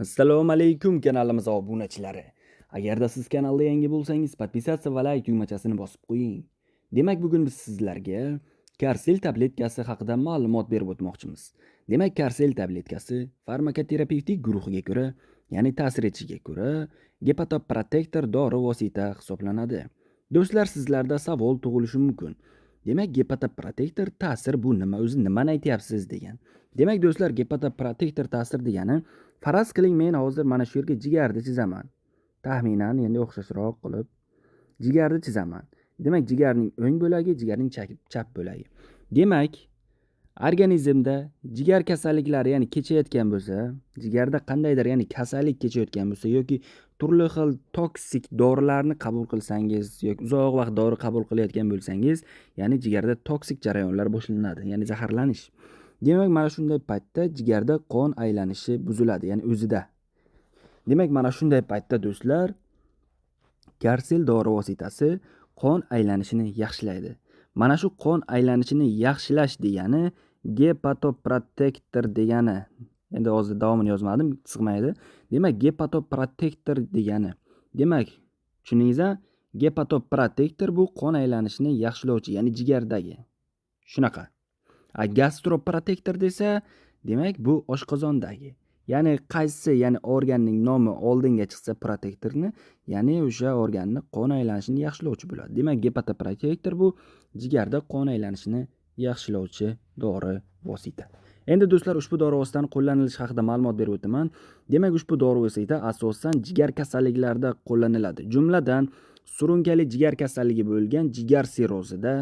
Assalomu alaykum kanalimiz obunachilari. Agarda siz kanalda yangi bo'lsangiz, podpisatsiya va like tugmachasini bosib qo'ying. Demak, bugun biz sizlarga Karsil tabletkasi haqida ma'lumot berib o'tmoqchimiz. Demak, Karsil tabletkasi farmakoterapevtik guruhiga ko'ra, ya'ni ta'sir etishiga ko'ra, gepatoprotektor dori vosita hisoblanadi. Do'stlar, sizlarda savol tug'ilishi mumkin. Demak, gepatoprotektor ta'sir bu nima, o'zi nimani aytyapsiz degan. Demak, do'stlar, gepatoprotektor ta'sir degani, faraz qiling, men hozir mana shu yerga jigarni chizaman. Taxminan endi o'xshashroq qilib jigarni chizaman. Demak, jigarning o'ng bo'lagi, jigarning chap bo'lagi. Demak, organizmda jigar kasalliklari, ya'ni kechayotgan bo'lsa, jigarda qandaydir, ya'ni kasallik kechayotgan bo'lsa yoki turli xil toksik dorilarni qabul qilsangiz yoki uzoq vaqt dori qabul qilayotgan bo'lsangiz, ya'ni jigarda toksik jarayonlar boshlanadi, ya'ni zaharlanish. Demak, mana shunday paytda jigarda qon aylanishi buziladi, ya'ni o'zida. Demak, mana shunday paytda do'stlar, Karsil dori vositasi qon aylanishini yaxshilaydi. Mana shu qon aylanishini yaxshilash degani gepatoprotektor degani. Endi hozir davomini yozmadim, sig'maydi. Demak, gepatoprotektor degani. Demak, tushundingizmi? Gepatoprotektor bu qon aylanishini yaxshilovchi, ya'ni jigardagi. Shunaqa. Gastroprotektor desa, demak bu oshqozondagi. Ya'ni qaysi, ya'ni organning nomi oldinga chiqsa protektorni, ya'ni o'sha organni qon aylanishini yaxshilovchi bo'ladi. Demak, gepatoprotektor bu jigarda qon aylanishini yaxshilovchi dori vosita. Endi do'stlar, ushbu dori vositani qo'llanilishi haqida ma'lumot berib o'taman. Demak, ushbu dori vosita asosan jigar kasalliklarida qo'llaniladi. Jumladan, surunkali jigar kasalligi bo'lgan jigar sirrozida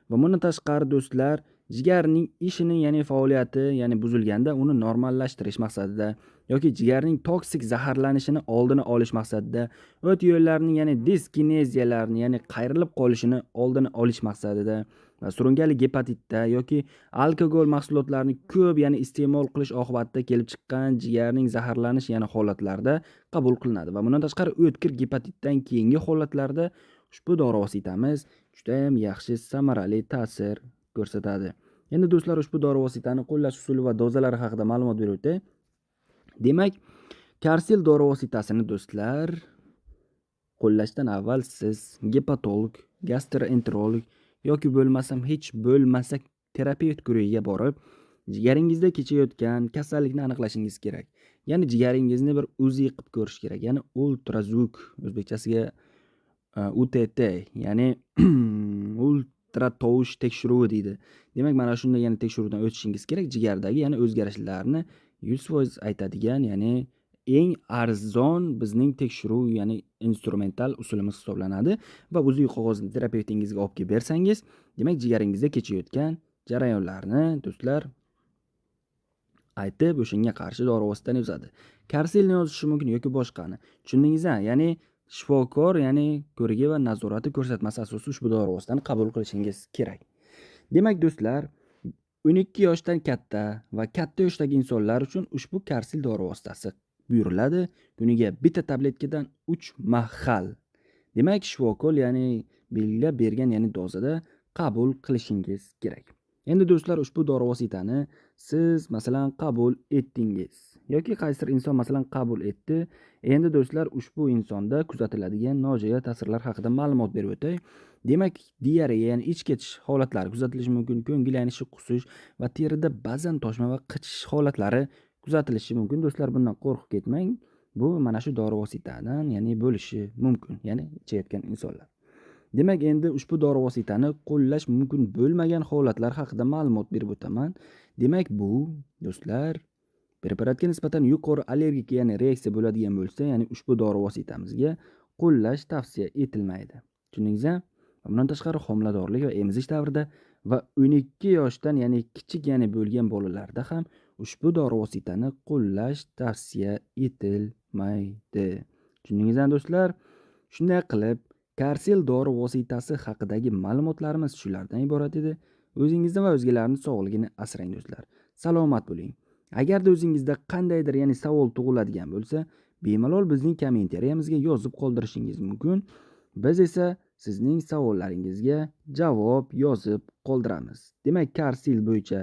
va bundan tashqari do'stlar, jigarning ishini, ya'ni faoliyati, ya'ni buzilganda uni normallashtirish maqsadida yoki jigarning toksik zaharlanishini oldini olish maqsadida, o't yo'llarining, ya'ni diskineziyalarni, ya'ni qayrilib qolishini oldini olish maqsadida va surunkali gepatitda yoki alkogol mahsulotlarini ko'p, ya'ni iste'mol qilish oqibatida kelib chiqqan jigarning zaharlanish, ya'ni holatlarda qabul qilinadi va bundan tashqari o'tkir gepatitdan keyingi holatlarda ushbu dori vositamiz juda ham yaxshi, samarali ta'sir ko'rsatadi. Endi do'stlar, ushbu dori vositani qo'llash usuli va dozalari haqida ma'lumot berib o'tay. Demak, Karsil dori vositasini do'stlar, qo'llashdan avval siz gepatolog, gastroenterolog yoki bo'lmasam hech bo'lmasa terapevt guruhiga borib, jigaringizda kechayotgan kasallikni aniqlashingiz kerak. Ya'ni jigaringizni bir UZI qilib ko'rish kerak. Ya'ni ultrazvuk, o'zbekchasiga UTT, ya'ni ultratovush tekshiruvi deydi. Demak, mana shunday, ya'ni tekshiruvdan o'tishingiz kerak. Jigardagi, ya'ni o'zgarishlarni 100% aytadigan, ya'ni eng arzon bizning tekshiruv, ya'ni instrumental usulimiz hisoblanadi va UZI qog'ozni terapevtingizga olib kelib bersangiz, demak, jigaringizda kechayotgan jarayonlarni do'stlar aytib, o'shanga qarshi dori vositani yozadi. Karsilni yozishi mumkin yoki boshqani. Tushundingizmi? Ya'ni shifokor, ya'ni ko'rigi va nazorati ko'rsatmasi asosida ushbu dori vositani qabul qilishingiz kerak. Demak, do'stlar, 12 yoshdan katta va katta yoshdagi insonlar uchun ushbu Karsil dori vositasi buyuriladi. Kuniga bitta tabletkadan 3 mahal. Demak, shifokor, ya'ni belgilab bergan, ya'ni dozada qabul qilishingiz kerak. Endi do'stlar, ushbu dori vositani siz masalan qabul etdingiz yoki qaysidir inson masalan qabul etdi. Endi do'stlar, ushbu insonda kuzatiladigan nojo'ya ta'sirlar haqida ma'lumot berib o'tay. Demak, diareya, ya'ni ich ketish holatlari kuzatilishi mumkin, ko'ngil aynishi, qusish va terida ba'zan toshma va qichish holatlari kuzatilishi mumkin. Do'stlar, bundan qo'rqib ketmang. Bu mana shu dori vositadan, ya'ni bo'lishi mumkin, ya'ni ichayotgan insonlar. Demak, endi ushbu dori vositani qo'llash mumkin bo'lmagan holatlar haqida ma'lumot berib o'taman. Demak, bu do'stlar, preparatga nisbatan yuqori allergik, ya'ni reaksiya bo'ladigan bo'lsa, ya'ni ushbu dori vositamizga qo'llash tavsiya etilmaydi. Tushundingizmi? Bundan tashqari homiladorlik va emizish davrida va 12 yoshdan, ya'ni kichik, ya'ni bo'lgan bolalarda ham ushbu dori vositani qo'llash tavsiya etilmaydi. Tushundingizmi do'stlar? Shunday qilib, Karsil dori vositasi haqidagi ma'lumotlarimiz shulardan iborat edi. O'zingizni va o'zgalarning sog'ligini asrang do'stlar. Salomat bo'ling. Agarda o'zingizda qandaydir, ya'ni savol tug'iladigan bo'lsa, bemalol bizning kommentariyamizga yozib qoldirishingiz mumkin. Biz esa sizning savollaringizga javob yozib qoldiramiz. Demak, Karsil bo'yicha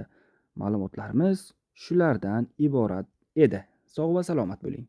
ma'lumotlarimiz shulardan iborat edi. Sog' va salomat bo'ling.